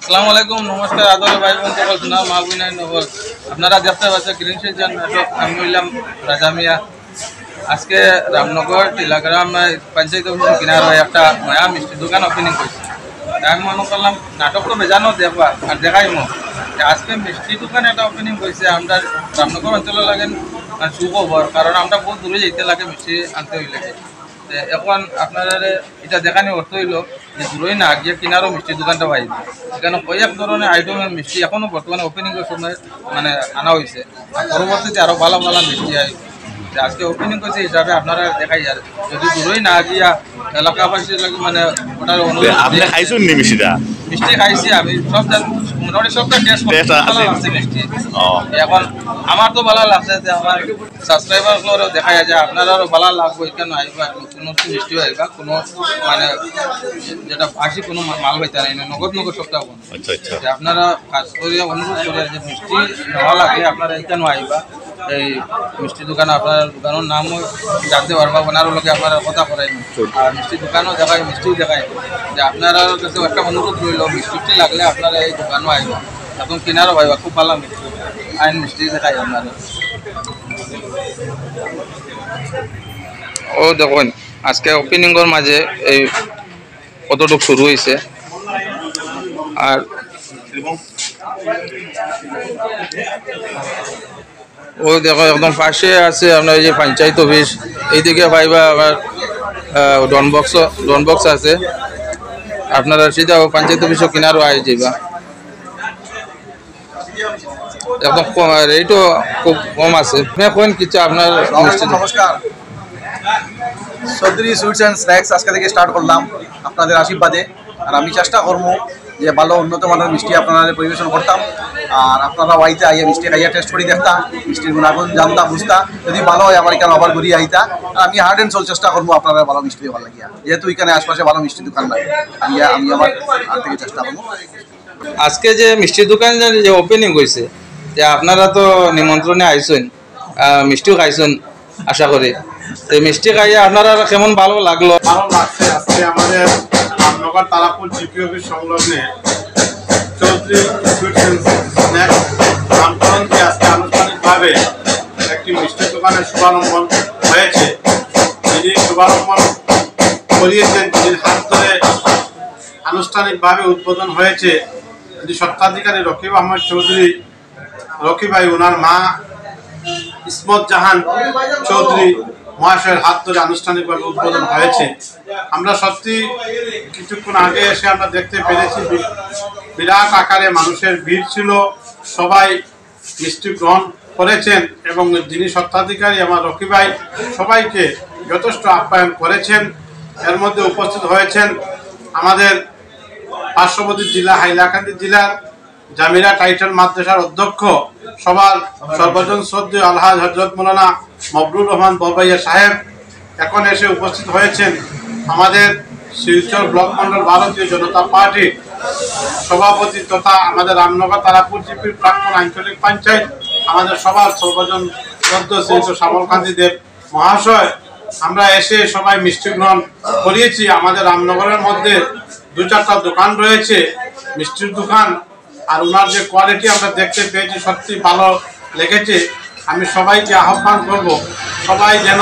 আসসালামু আলাইকুম, নমস্কার আদরে ভাই বোন সকল শোনা মা বুইনাই নগর। আপনারা দেখতে পাচ্ছেন গ্রিন সিজন নাটক। আমি হইলাম রাজা মিয়া। আজকে রামনগর টিলাগ্রাম পঞ্চায়েত অফিসের কিনারে একটা নয়া মিষ্টি দোকান ওপেনিং করছে। আমি মনে করলাম নাটক তো বেজানো দেখবা আর দেখাইমো আজকে মিষ্টি দোকান একটা ওপেনিং করছে। আমরা রামনগর অঞ্চলে লাগেন সুখবর, কারণ আমরা বহুত দূরে যেতে লাগে মিষ্টি আনতে হইলে। এখন আপনারা এটা দেখানি অর্থ হইল যে দূরই না গিয়ে কিনারও মিষ্টির দোকানটা পাইবে। এখানে কয়েক ধরনের আইটেমের মিষ্টি এখনও বর্তমানে ওপেনিংয়ের সময় মানে আনা হয়েছে, আর পরবর্তীতে আরও ভালো ভালো মিষ্টি আসবে। আজকে ওপেনিং করছে হিসাবে আপনারা দেখাই আর যদি দূরই না গিয়া এলাকাবাসীর লাগে মানে ওটার অনুরোধ। মিষ্টি খাইছি আমি সব মোটামুটি সবটা টেস্ট ভালো লাগছে মিষ্টি। এখন আমার তো ভালো লাগছে যে আমার সাবস্ক্রাইবারগুলোরও দেখা যায় যে আপনারাও ভালো লাগবে। এখানে আইবা কোনো মিষ্টি আইবা কোনো মানে যেটা বাসি কোনো মাল হইতে নাই না, নগদ নগদ সবটা আপনারা কাজ করে অনুরোধ করে যে মিষ্টি নেওয়া লাগে আপনারা এখানে আইবা। এই মিষ্টি দোকান আপনার দোকানের নামও জানতে পারবা, ওনারও লোকে আপনারা কথা করাই আর মিষ্টি দোকানও দেখায় মিষ্টিও দেখায়। যে আপনারা কাছে একটা অনুরোধ রইল মিষ্টি লাগলে আপনারা এই দোকানও আইবা এখন কিনারও পাইবা, খুব ভালো মিষ্টি আইন মিষ্টি দেখাই আপনারা। ও দেখুন আজকে ওপেনিংয়ের মাঝে এই কতটুকু শুরু হয়েছে। আর ও দেখো একদম পাশে আছে আপনার এই যে পঞ্চায়েত অফিস, এইদিকে পাইবা আবার ডনবক্স আছে। আপনারা সিধা পঞ্চায়েত অফিসও কিনারও আই যাইবা। একদম রেটও খুব কম আছে। এখন কিছু আপনার নমস্কার, চৌধুরী সুইটস অ্যান্ড স্ন্যাক্স আজকে থেকে স্টার্ট করলাম আপনাদের আশীর্বাদে। আর আমি চেষ্টা করবো যে ভালো উন্নত মানের মিষ্টি আপনাদের পরিবেশন করতাম। আর আপনারা আইতে আইয়া মিষ্টি খাইয়া টেস্ট করে দেখতাম, মিষ্টির গুণাগুণ জানতাম বুঝতাম। যদি ভালো হয় আমার এখানে আবার ঘুরিয়ে আইতা। আর আমি হার্ড অ্যান্ড সোল চেষ্টা করবো আপনারা ভালো মিষ্টি ভালো লাগিয়া, যেহেতু এখানে আশপাশে ভালো মিষ্টি দোকান নাই। আমি আমার হাত থেকে চেষ্টা করবো। আজকে যে মিষ্টির দোকান যে ওপেনিং হয়েছে, যে আপনারা তো নিমন্ত্রণে আইসেন, মিষ্টিও খাইছেন আশা করি। তো মিষ্টি খাইয়া আপনারা কেমন ভালো লাগলো? ভালো লাগছে। আজকে আমাদের রামনগর তারাপুর জিপি অফিস সংলগ্নে চৌধুরী সুইটস অ্যান্ড স্ন্যাক্স নামকরণ দিয়ে আজকে আনুষ্ঠানিকভাবে একটি মিষ্টি দোকানের শুভারম্ভ হয়েছে। যিনি শুভারম্ভ করিয়েছেন, যিনি হাত ধরে আনুষ্ঠানিকভাবে উদ্বোধন হয়েছে, যিনি স্বত্বাধিকারী রকিব আহমদ চৌধুরী রকি ভাই, ওনার মা ইসমত জাহান চৌধুরী মহাশয়ের হাত ধরে আনুষ্ঠানিকভাবে উদ্বোধন হয়েছে। আমরা সত্যি কিছুক্ষণ আগে এসে আমরা দেখতে পেরেছি বিরাট আকারে মানুষের ভিড় ছিল, সবাই মিষ্টি গ্রহণ করেছেন এবং যিনি স্বত্বাধিকারী আমার রকি ভাই সবাইকে যথেষ্ট আপ্যায়ন করেছেন। এর মধ্যে উপস্থিত হয়েছেন আমাদের পার্শ্ববর্তী জেলা হাইলাকান্দি জেলার জামিরা টাইটেল মাদ্রাসার অধ্যক্ষ, সবার সর্বজন শ্রদ্ধেয় আলহাজ হজরত মৌলানা মবরুর রহমান বরবাইয়া সাহেব। এখন এসে উপস্থিত হয়েছেন আমাদের শিলচর ব্লক মন্ডল ভারতীয় জনতা পার্টির সভাপতি তথা আমাদের রামনগর তারাপুর জিপির প্রাক্তন আঞ্চলিক পঞ্চায়েত আমাদের সবার সর্বজন শ্রদ্ধ শ্রী শ্যামলকান্তি দেব মহাশয়। আমরা এসে সবাই মিষ্টি গ্রহণ করিয়েছি। আমাদের রামনগরের মধ্যে 2-4টা দোকান রয়েছে মিষ্টির দোকান, আর ওনার যে কোয়ালিটি আমরা দেখতে পেয়েছি সত্যি ভালো লেগেছে। আমি সবাইকে আহ্বান করব সবাই যেন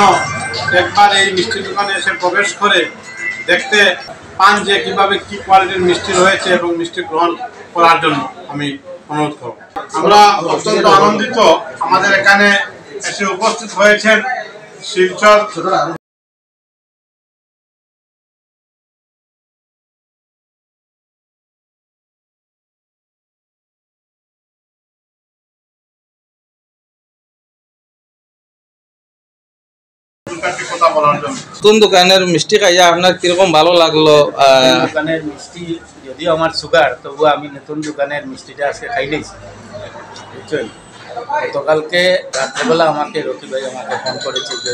একবার এই মিষ্টির দোকানে এসে প্রবেশ করে দেখতে পান যে কীভাবে কী কোয়ালিটির মিষ্টি রয়েছে এবং মিষ্টি গ্রহণ করার জন্য আমি অনুরোধ করব। আমরা অত্যন্ত আনন্দিত আমাদের এখানে এসে উপস্থিত হয়েছেন শিলচর নতুন দোকানের মিষ্টি খাইয়া আপনার কিরকম ভালো লাগলো? দোকানের মিষ্টি যদিও আমার সুগার, তবুও আমি নতুন দোকানের মিষ্টিটা আজকে খাইলেছি, বুঝছেন। গতকালকে রাত্রেবেলা আমাকে রকি ভাই আমাকে ফোন করেছে যে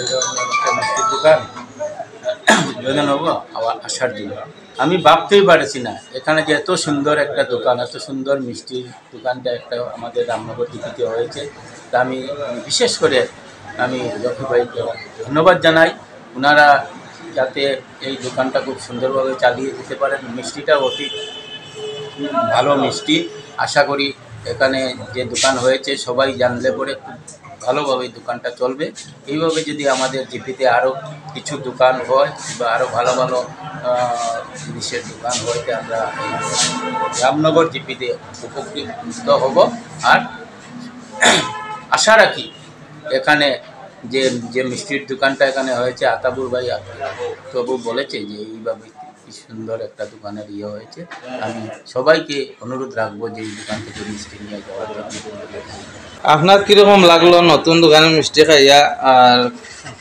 একটা মিষ্টির দোকান জয়েন হবো আবার আসার জন্য। আমি ভাবতেই পারছি না এখানে যে এত সুন্দর একটা দোকান, এত সুন্দর মিষ্টির দোকানটা একটা আমাদের রামনগর টিপিতে হয়েছে। তা আমি বিশেষ করে আমি রকি ভাইকে ধন্যবাদ জানাই। ওনারা যাতে এই দোকানটা খুব সুন্দরভাবে চালিয়ে যেতে পারেন, মিষ্টিটা অতি ভালো মিষ্টি। আশা করি এখানে যে দোকান হয়েছে সবাই জানলে পরে খুব ভালোভাবে দোকানটা চলবে। এইভাবে যদি আমাদের জিপিতে আরও কিছু দোকান হয় বা আরও ভালো ভালো জিনিসের দোকান হইতে আমরা রামনগর জিপিতে উপকৃত হব। আর আশা রাখি এখানে যে যে মিষ্টির দোকানটা এখানে হয়েছে আতাবুর ভাই তবু বলেছে যে এইভাবে কি সুন্দর একটা দোকানের হয়েছে। আমি সবাইকে অনুরোধ রাখবো যে এই দোকান থেকে মিষ্টি নিয়ে যাওয়ার জন্য। আপনার কিরকম লাগলো নতুন দোকানের মিষ্টি খাইয়া, আর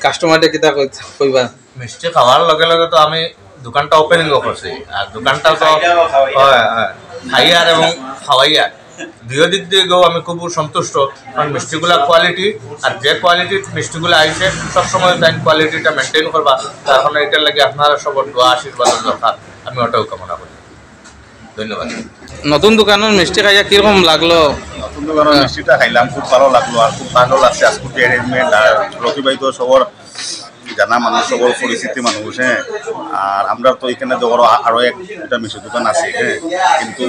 কাস্টমারটা কিতা কইবা? মিষ্টি খাওয়ার লগে লগে তো আমি দোকানটা ওপেনিং করছি, আর দোকানটা তো খাইয়ার এবং খাওয়াইয়ার দুই দিক দিয়েও আমি খুব সন্তুষ্ট। কারণ মিষ্টিগুলা কোয়ালিটি, আর যে কোয়ালিটির মিষ্টিগুলো আইছে সবসময় তাই কোয়ালিটিটা মেনটেন করবা। তার কারণে এটার লাগে আপনারা সবার দোয়া আশীর্বাদের দরকার, আমি ওটাও কামনা করি। ধন্যবাদ। নতুন দোকানের মিষ্টি খাইয়া কিরকম লাগলো? নতুন দোকানের মিষ্টিটা খাইলাম, খুব ভালো লাগলো আর খুব ভালো লাগছে আজকুটি অ্যারেঞ্জমেন্ট। আর রকি ভাই তো সবার জানা মানুষ, সবর পরিচিতি মানুষ। হ্যাঁ, আর আমরা তো এখানে তো আরও একটা মিষ্টির দোকান আছে। হ্যাঁ, কিন্তু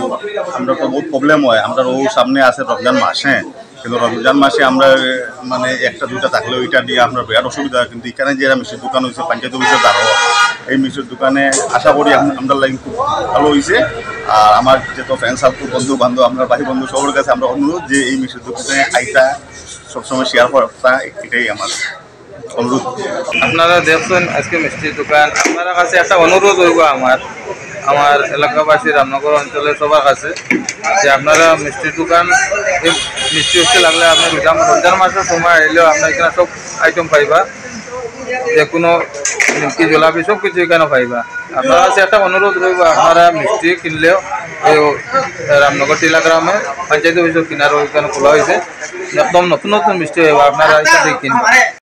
আমরা তো বহুত প্রবলেম হয়। আমরা ও সামনে আছে রমজান মাস। হ্যাঁ, কিন্তু রমজান মাসে আমরা মানে একটা দুইটা থাকলেও ওইটা দিয়ে আমরা বিরাট অসুবিধা। কিন্তু এখানে যে মিষ্টির দোকান হয়েছে পঞ্চায়েত অফিসের দ্বারা, এই মিষ্টির দোকানে আশা করি আমরা লাইন খুব ভালো হয়েছে। আর আমার যেহেতু ফ্রেন্ড সার্কেল, বন্ধু বান্ধব, আমরা ভাই বন্ধু সবার কাছে আমরা অনুরোধ যে এই মিষ্টির দোকানে আইটা সবসময় শেয়ার করা, এটাই আমার অনুরোধ। আপনারা দেখছেন আজকে মিষ্টির দোকান। আপনারা কাছে একটা অনুরোধ হইব আমার এলাকাবাসী রামনগর অঞ্চলের সবার কাছে যে আপনারা মিষ্টির দোকান, মিষ্টি হচ্ছে লাগলে আপনি রমজান মাসের সময় এলেও আপনার এখানে সব আইটেম পাইবা, যে কোনো নিমকি জলাপি সব কিছু এখানে পাইবা। আপনার কাছে একটা অনুরোধ রইব, আপনারা মিষ্টি কিনলেও রামনগর টিলা গ্রামে পঞ্চায়েত অফিসের কিনারও এখানে খোলা হয়েছে, একদম নতুন নতুন মিষ্টি হইব, আপনারা এখান থেকে কিনবেন।